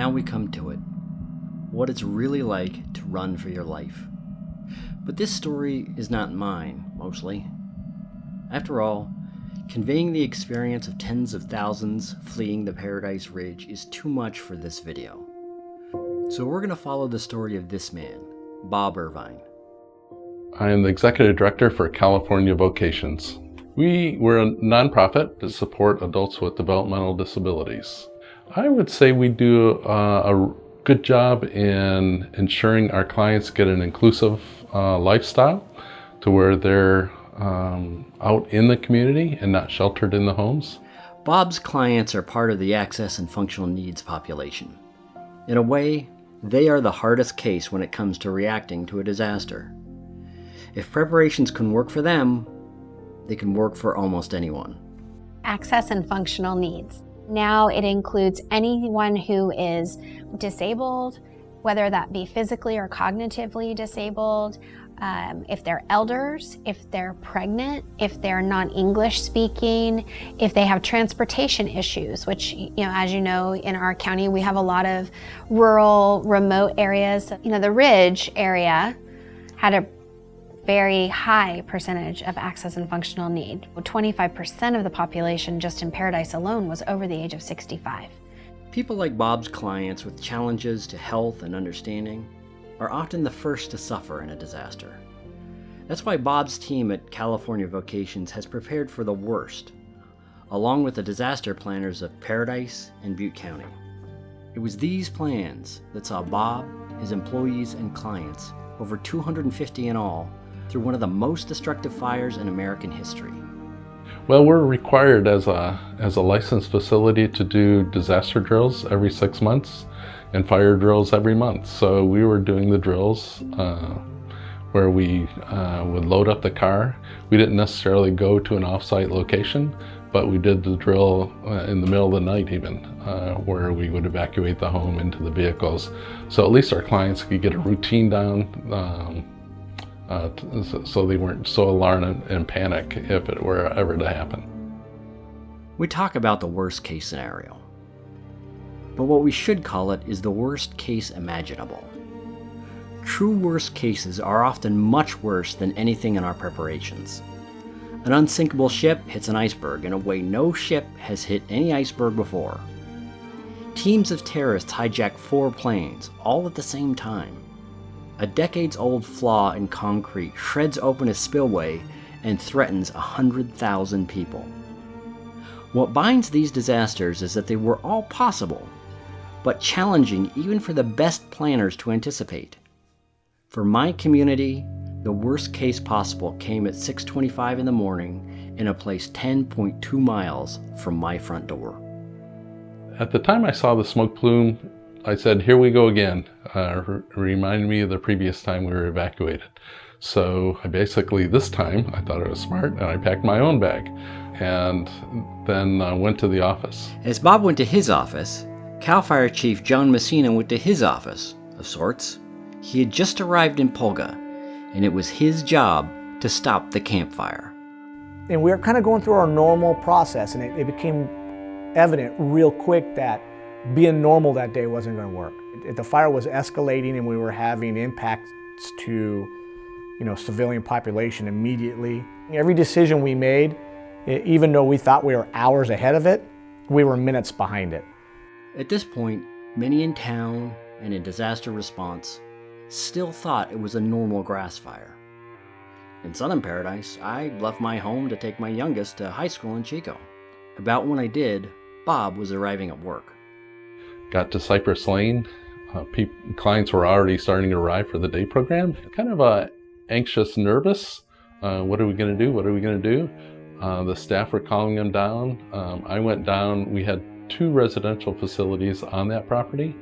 now we come to it. What it's really like to run for your life. But this story is not mine, mostly. After all, conveying the experience of tens of thousands fleeing the Paradise Ridge is too much for this video. So we're going to follow the story of this man, Bob Irvine. I am the Executive Director for California Vocations. We're a nonprofit to support adults with developmental disabilities. I would say we do a good job in ensuring our clients get an inclusive lifestyle to where they're out in the community and not sheltered in the homes. Bob's clients are part of the access and functional needs population. In a way, they are the hardest case when it comes to reacting to a disaster. If preparations can work for them, they can work for almost anyone. Access and functional needs. Now it includes anyone who is disabled, whether that be physically or cognitively disabled, if they're elders, if they're pregnant, if they're non-English speaking, if they have transportation issues, which, as you know, in our county, we have a lot of rural, remote areas. The Ridge area had a very high percentage of access and functional need. 25% of the population just in Paradise alone was over the age of 65. People like Bob's clients with challenges to health and understanding are often the first to suffer in a disaster. That's why Bob's team at California Vocations has prepared for the worst, along with the disaster planners of Paradise and Butte County. It was these plans that saw Bob, his employees, and clients, over 250 in all, through one of the most destructive fires in American history. Well, we're required as a licensed facility to do disaster drills every 6 months and fire drills every month. So we were doing the drills where we would load up the car. We didn't necessarily go to an off-site location, but we did the drill in the middle of the night even, where we would evacuate the home into the vehicles. So at least our clients could get a routine down, so they weren't so alarmed and panic if it were ever to happen. We talk about the worst case scenario, but what we should call it is the worst case imaginable. True worst cases are often much worse than anything in our preparations. An unsinkable ship hits an iceberg in a way no ship has hit any iceberg before. Teams of terrorists hijack 4 planes, all at the same time. A decades-old flaw in concrete shreds open a spillway and threatens 100,000 people. What binds these disasters is that they were all possible, but challenging even for the best planners to anticipate. For my community, the worst case possible came at 6:25 in the morning in a place 10.2 miles from my front door. At the time I saw the smoke plume, I said, here we go again. Reminded me of the previous time we were evacuated. So I basically, this time, I thought it was smart, and I packed my own bag and then went to the office. As Bob went to his office, CAL FIRE Chief John Messina went to his office, of sorts. He had just arrived in Polga, and it was his job to stop the campfire. And we were kind of going through our normal process, and it became evident real quick that being normal that day wasn't going to work. The fire was escalating, and we were having impacts to, civilian population immediately. Every decision we made, even though we thought we were hours ahead of it, we were minutes behind it. At this point, many in town and in disaster response still thought it was a normal grass fire. In Southern Paradise, I left my home to take my youngest to high school in Chico. About when I did, Bob was arriving at work. Got to Cypress Lane. Clients were already starting to arrive for the day program. Kind of anxious, nervous. What are we going to do? What are we going to do? The staff were calling them down. I went down. We had 2 residential facilities on that property.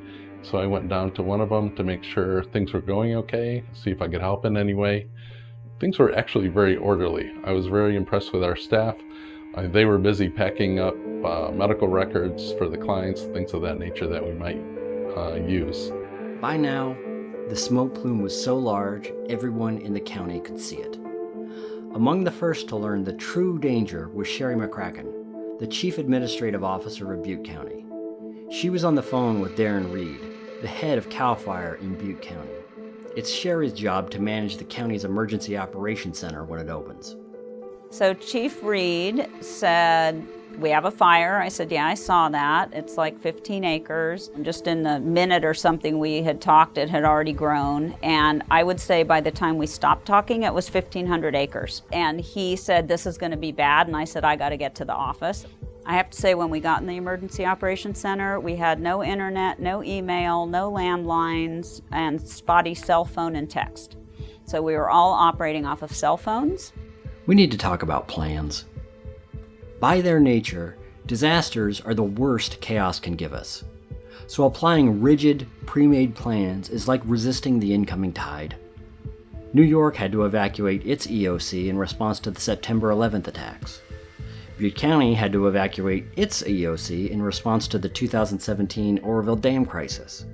So I went down to one of them to make sure things were going okay, see if I could help in any way. Things were actually very orderly. I was very impressed with our staff. They were busy packing up medical records for the clients, things of that nature that we might use. By now, the smoke plume was so large, everyone in the county could see it. Among the first to learn the true danger was Sherry McCracken, the Chief Administrative Officer of Butte County. She was on the phone with Darren Reed, the head of CAL FIRE in Butte County. It's Sherry's job to manage the county's emergency operations center when it opens. So Chief Reed said, "We have a fire." I said, "Yeah, I saw that. It's like 15 acres. Just in the minute or something we had talked, it had already grown. And I would say by the time we stopped talking, it was 1,500 acres. And he said, "This is going to be bad." And I said, "I got to get to the office." I have to say, when we got in the Emergency Operations Center, we had no internet, no email, no landlines, and spotty cell phone and text. So we were all operating off of cell phones. We need to talk about plans. By their nature, disasters are the worst chaos can give us. So applying rigid, pre-made plans is like resisting the incoming tide. New York had to evacuate its EOC in response to the September 11th attacks. Butte County had to evacuate its EOC in response to the 2017 Oroville Dam crisis.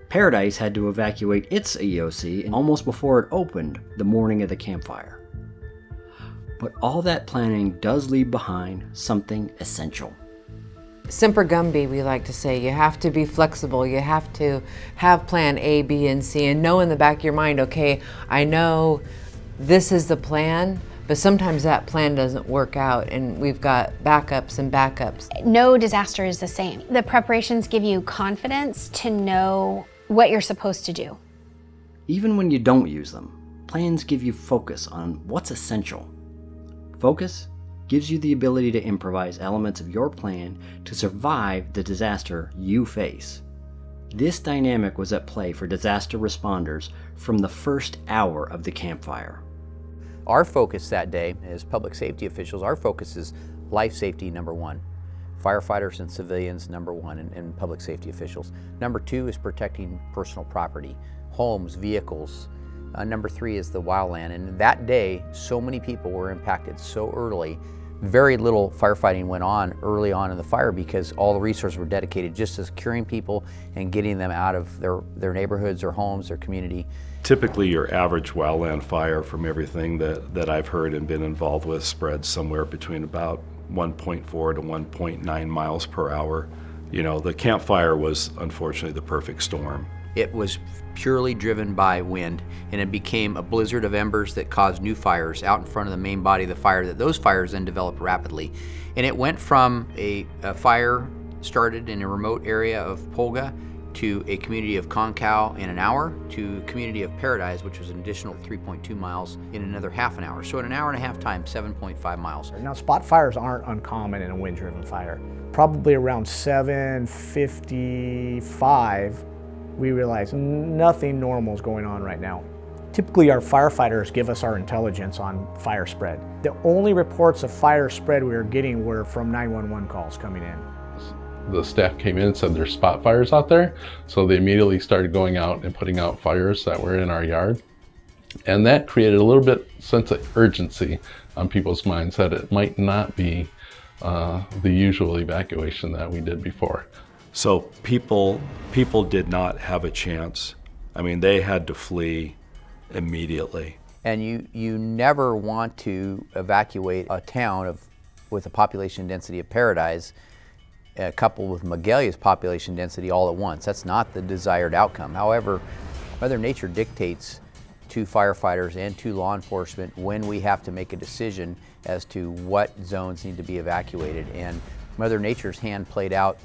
Paradise had to evacuate its EOC almost before it opened the morning of the campfire. But all that planning does leave behind something essential. Semper Gumby, we like to say. You have to be flexible. You have to have plan A, B, and C, and know in the back of your mind, okay, I know this is the plan, but sometimes that plan doesn't work out, and we've got backups and backups. No disaster is the same. The preparations give you confidence to know what you're supposed to do. Even when you don't use them, plans give you focus on what's essential. Focus gives you the ability to improvise elements of your plan to survive the disaster you face. This dynamic was at play for disaster responders from the first hour of the campfire. Our focus that day as public safety officials, our focus is life safety, number one. Firefighters and civilians, number one, and public safety officials. Number two is protecting personal property, homes, vehicles. Number three is the wildland. And that day, so many people were impacted so early. Very little firefighting went on early on in the fire because all the resources were dedicated just to securing people and getting them out of their neighborhoods, their homes, their community. Typically, your average wildland fire, from everything that I've heard and been involved with, spreads somewhere between about 1.4 to 1.9 miles per hour. You know, the campfire was unfortunately the perfect storm. It was purely driven by wind, and it became a blizzard of embers that caused new fires out in front of the main body of the fire, that those fires then developed rapidly. And it went from a fire started in a remote area of Polga to a community of Concow in an hour, to a community of Paradise, which was an additional 3.2 miles in another half an hour. So in an hour and a half time, 7.5 miles. Now, spot fires aren't uncommon in a wind-driven fire. Probably around 7:55, we realized nothing normal is going on right now. Typically, our firefighters give us our intelligence on fire spread. The only reports of fire spread we were getting were from 911 calls coming in. The staff came in and said there's spot fires out there, so they immediately started going out and putting out fires that were in our yard. And that created a little bit sense of urgency on people's minds that it might not be the usual evacuation that we did before. So people did not have a chance. I mean, they had to flee immediately. And you never want to evacuate a town with a population density of Paradise coupled with Magalia's population density all at once. That's not the desired outcome. However, Mother Nature dictates to firefighters and to law enforcement when we have to make a decision as to what zones need to be evacuated. And Mother Nature's hand played out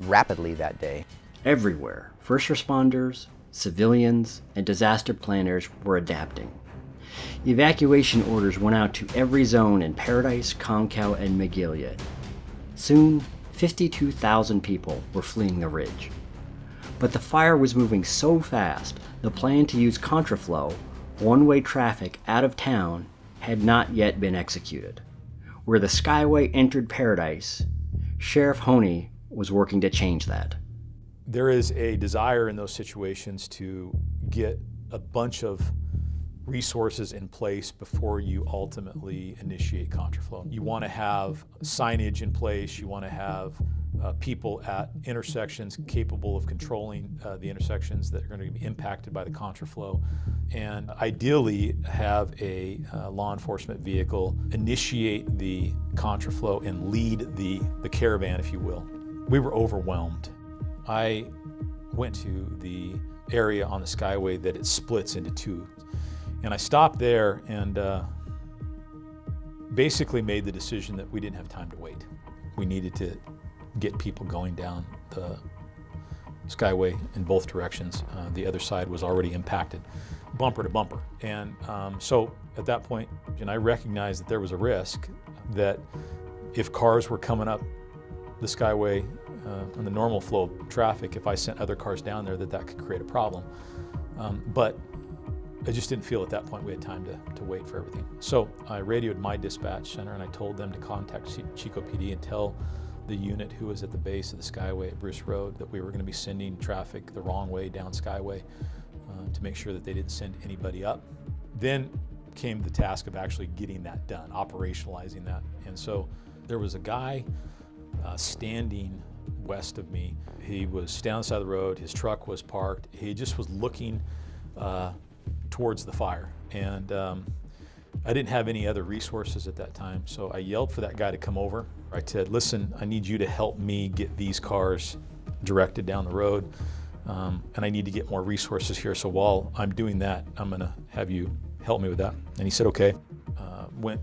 rapidly that day. Everywhere, first responders, civilians, and disaster planners were adapting. Evacuation orders went out to every zone in Paradise, Concow, and Magalia. Soon, 52,000 people were fleeing the ridge. But the fire was moving so fast, the plan to use contraflow, one-way traffic out of town, had not yet been executed. Where the Skyway entered Paradise, Sheriff Honey was working to change that. There is a desire in those situations to get a bunch of resources in place before you ultimately initiate contraflow. You want to have signage in place, you want to have people at intersections capable of controlling the intersections that are going to be impacted by the contraflow, and ideally have a law enforcement vehicle initiate the contraflow and lead the caravan, if you will. We were overwhelmed. I went to the area on the Skyway that it splits into two. And I stopped there and basically made the decision that we didn't have time to wait. We needed to get people going down the Skyway in both directions. The other side was already impacted, bumper to bumper. And so at that point, I recognized that there was a risk that if cars were coming up the Skyway on the normal flow of traffic, if I sent other cars down there, that could create a problem. But I just didn't feel at that point we had time to wait for everything. So I radioed my dispatch center and I told them to contact Chico PD and tell the unit who was at the base of the Skyway at Bruce Road that we were going to be sending traffic the wrong way down Skyway to make sure that they didn't send anybody up. Then came the task of actually getting that done, operationalizing that. And so there was a guy standing west of me. He was standing on the side of the road, his truck was parked, he just was looking towards the fire. And I didn't have any other resources at that time, so I yelled for that guy to come over. I said, listen, I need you to help me get these cars directed down the road, and I need to get more resources here, so while I'm doing that, I'm gonna have you help me with that. And he said, okay. Went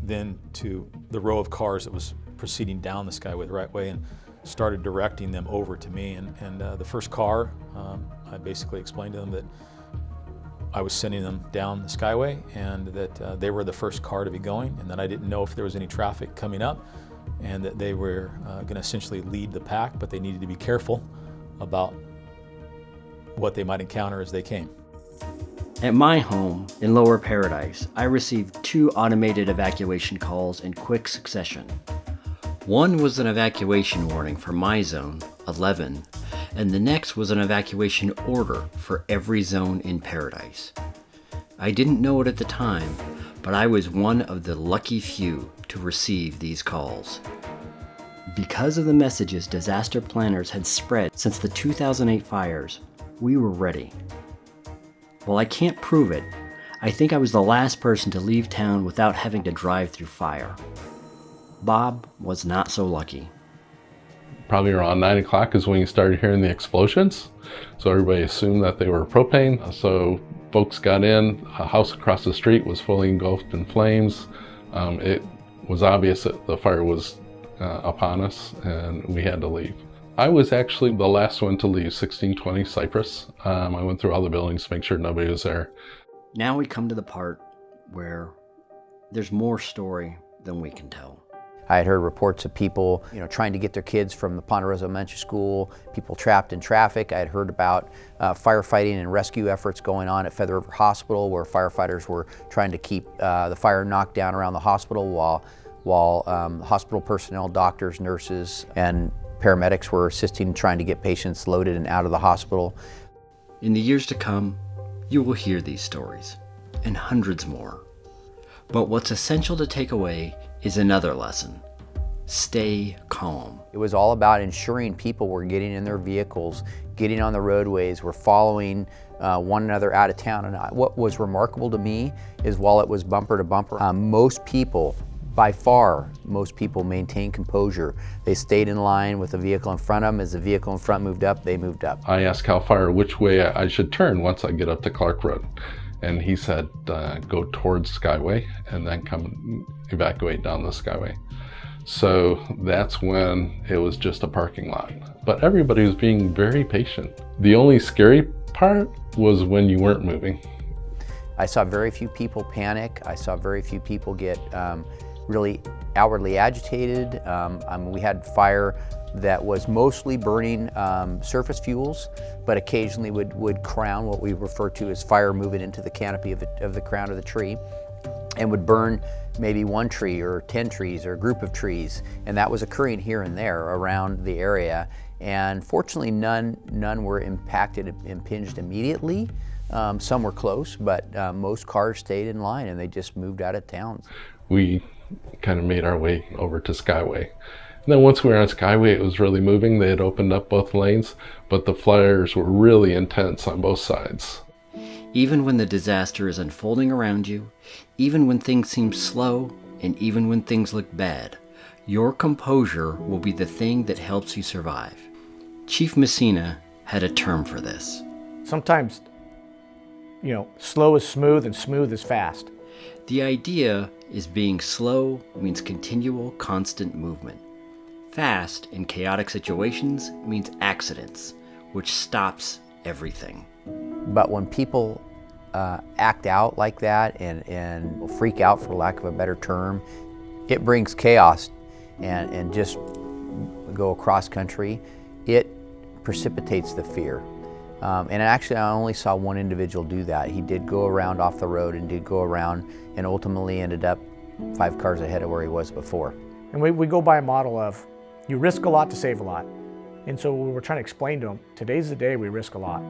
then to the row of cars that was proceeding down the Skyway the right way and started directing them over to me. And the first car, I basically explained to them that I was sending them down the Skyway and that they were the first car to be going, and that I didn't know if there was any traffic coming up, and that they were going to essentially lead the pack, but they needed to be careful about what they might encounter as they came. At my home in Lower Paradise, I received 2 automated evacuation calls in quick succession. One was an evacuation warning for my zone, 11, and the next was an evacuation order for every zone in Paradise. I didn't know it at the time, but I was one of the lucky few to receive these calls. Because of the messages disaster planners had spread since the 2008 fires, we were ready. While I can't prove it, I think I was the last person to leave town without having to drive through fire. Bob was not so lucky. Probably around 9 o'clock is when you started hearing the explosions. So everybody assumed that they were propane. So folks got in, a house across the street was fully engulfed in flames. It was obvious that the fire was upon us and we had to leave. I was actually the last one to leave 1620 Cypress. I went through all the buildings to make sure nobody was there. Now we come to the part where there's more story than we can tell. I had heard reports of people, trying to get their kids from the Ponderosa Elementary School, people trapped in traffic. I had heard about firefighting and rescue efforts going on at Feather River Hospital, where firefighters were trying to keep the fire knocked down around the hospital while hospital personnel, doctors, nurses, and paramedics were assisting trying to get patients loaded and out of the hospital. In the years to come, you will hear these stories, and hundreds more. But what's essential to take away is another lesson. Stay calm. It was all about ensuring people were getting in their vehicles, getting on the roadways, were following one another out of town. And what was remarkable to me is while it was bumper to bumper, most people, by far, most people maintained composure. They stayed in line with the vehicle in front of them. As the vehicle in front moved up, they moved up. I asked Cal Fire which way I should turn once I get up to Clark Road. And he said, go towards Skyway and then come evacuate down the Skyway. So that's when it was just a parking lot. But everybody was being very patient. The only scary part was when you weren't moving. I saw very few people panic. I saw very few people get really outwardly agitated. We had fire that was mostly burning surface fuels, but occasionally would crown what we refer to as fire moving into the canopy of the crown of the tree, and would burn maybe one tree or 10 trees or a group of trees, and that was occurring here and there around the area. And fortunately, none were impinged immediately. Some were close, but most cars stayed in line and they just moved out of town. We kind of made our way over to Skyway. And then once we were on Skyway, it was really moving. They had opened up both lanes, but the fires were really intense on both sides. Even when the disaster is unfolding around you, even when things seem slow, and even when things look bad, your composure will be the thing that helps you survive. Chief Messina had a term for this. Sometimes, slow is smooth and smooth is fast. The idea is being slow means continual, constant movement. Fast in chaotic situations means accidents, which stops everything. But when people act out like that and freak out, for lack of a better term, it brings chaos and just go across country. It precipitates the fear. And actually, I only saw one individual do that. He did go around off the road and did go around and ultimately ended up 5 cars ahead of where he was before. And we go by a model of, you risk a lot to save a lot. And so we were trying to explain to him, today's the day we risk a lot.